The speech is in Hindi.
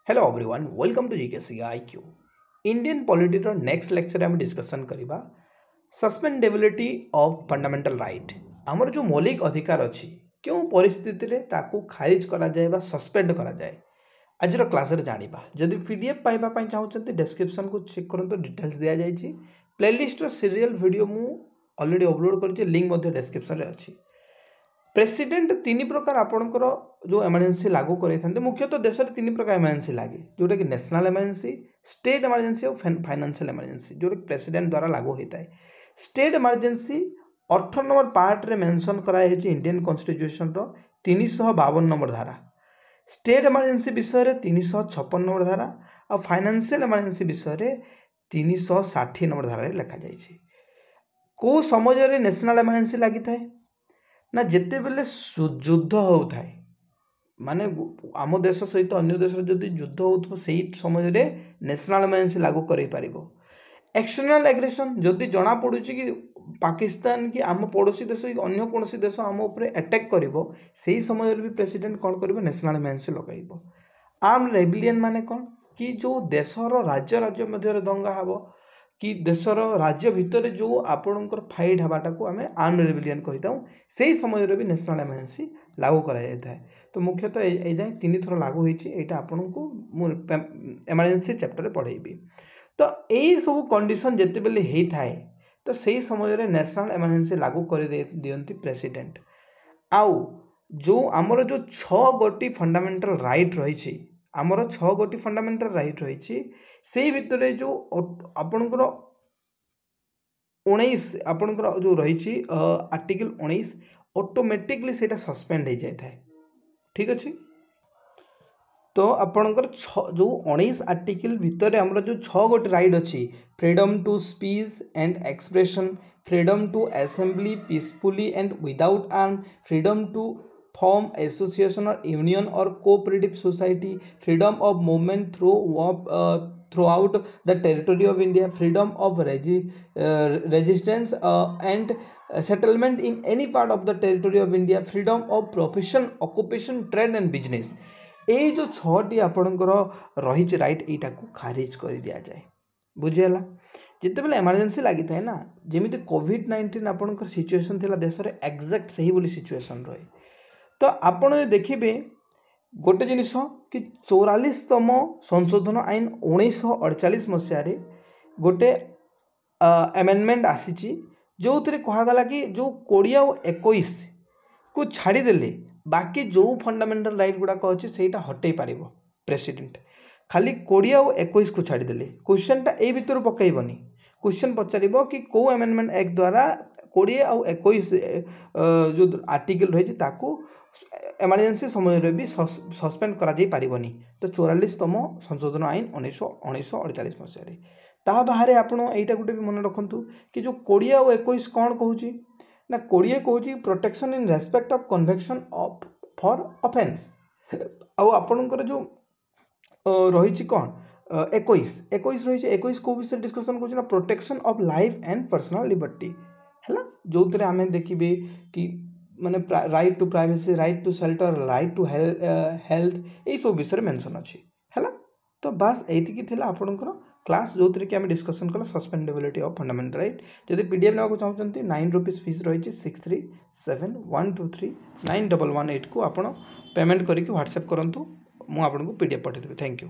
Hello everyone welcome to GKC IQ Indian polity next lecture में डिस्कशन करबा सस्पेंडेबिलिटी ऑफ फंडामेंटल राइट आमर जो मौलिक अधिकार अच्छी क्यों परिस्थिति रे ताकू खारिज करा जाए बा सस्पेंड करा जाए आज क्लास रे जानिबा जदि पीडीएफ पाइबा पई चाहउछन्ते डिस्क्रिप्शन को चेक करंतो डिटेल्स दिया जायछि प्लेलिस्ट रो सीरियल वीडियो मु ऑलरेडी अपलोड करछि लिंक मध्ये डिस्क्रिप्शन रे अछि प्रेसिडेंट तीन प्रकार आपणकर जो एमरजेंसी लागू करते मुख्यतः देश में तीन प्रकार एमरजेंसी लगे जोटा कि नेशनल एमरजेंसी स्टेट एमरजेंसी और फाइनेंशियल एमरजेंसी जोटा कि प्रेसिडेंट द्वारा लागू होता है। स्टेट एमरजेंसी 18 नंबर पार्ट रे मेंशन कराई इंडियन कॉन्स्टिट्यूशन रो 352 नंबर धारा स्टेट एमरजेंसी विषय रे 356 नंबर धारा और फाइनेंशियल एमरजेंसी विषय रे 360 नंबर धारा लिखा जाइए। को समय रे नेशनल एमरजेंसी लगी था ना जिते बेले युद्ध होता है माने आम देश सहित अन्य देश जदि युद्ध हो से समय रे नेशनल एमरजेंसी लागू कर पारिबो। एक्सटर्नल एग्रेशन जदि जना पड़ू कि पाकिस्तान कि आम पड़ोसी देश अन्य कौन देश आम उपर अटैक करिवो सेही समय भी प्रेसिडेंट कौन करिवो नेशनल एमरजेंसी लगाइबो। आर्म रेबिलियन माने कौन कि जो देशर राज्य राज्य मध्य दंगा हबो कि देशर राज्य भितर जो आपणकर फाइट हवाटा को आम आर्म रेबिलियन कही था से समय भी नेशनल एमरजेंसी लागू कराए। तो मुख्यतः ये जाए 3 थर लागू होती आपन को एमरजेंसी चैप्टर पढ़ेबी। तो यही सब कंडीशन जिते बेले होता है तो सही समय रे नेशनल एमरजेंसी लागू कर दियंती प्रेसिडेंट। आउ जो आमर जो 6 गोटी फंडामेंटल राइट रही आमर 6 गोटी फंडामेंटल राइट रही से भितर जो आपणकर 19 आपणकर जो रही आर्टिकल 19 ऑटोमेटिकली सेटा सस्पेंड हो जाए। ठीक अच्छे तो आपणकर जो 19 आर्टिकल भितर आमर जो 6 गोटे राइट अच्छी freedom to speech and expression freedom to assembly peacefully and without arm freedom to form association और यूनियन और cooperative society freedom of movement throughout the territory of India freedom of resistance and settlement in any part of the territory of India freedom of profession occupation trade and business ए जो 6टी आपणकर रही राइट यहाँ को खारिज कर दि जाए। बुझीगला जिते बेले एमरजेंसी लगी था ना जमी कोविड-19 आपणकर सिचुएशन थिला देश में एक्जाक्ट सही बोली सिचुएशन रहे तो आपड़ देखिए गोटे जिनिस कि 44तम संशोधन आईन 1948 मसीह गोटे एमेंडमेंट आसी जो थे कहगला कि जो 20 और 21 को छाड़देले बाकी जो फंडामेंटल राइट गुड़ाक अच्छे से हटई पार प्रेसिडेंट खाली 20 और 21 को छाड़देले क्वेश्चनटा ए भितर पकईबनी क्वेश्चन पचार कि कौ एमेंडमेंट एक्ट द्वारा 20 और 21 जो आर्टिकल रही एमरजेंसी समय रे भी सस्पेंड करा जाई पारिबनी। तो 44तम संशोधन आईन 1948 मसीह ता बाहर आपण एटा गुटे भी मन रखंतु कि जो 20 और 21 कौन कहूँ ना 20 कहूँ protection in respect of conviction of for offence आउ आपणकर जो रही कौन 21 रही 21 को विषय डिस्कशन कर protection of life and personal liberty है जो आम देखिए कि माने right to privacy right to shelter right to health यही सब विषय मेंशन अच्छी है। तो बस यही थी आपंकर क्लास जो थी कि आम डिस्कसन कला सस्पेंडेबिलिटी ऑफ फंडामेंटल राइट जब पीडीएफ नाक चाहते 9 रुपीज फीस रही 6371239118 को आप पेमेंट करके व्हाट्सएप करूँ मुझे पीडीएफ पठेदेवी। Thank you.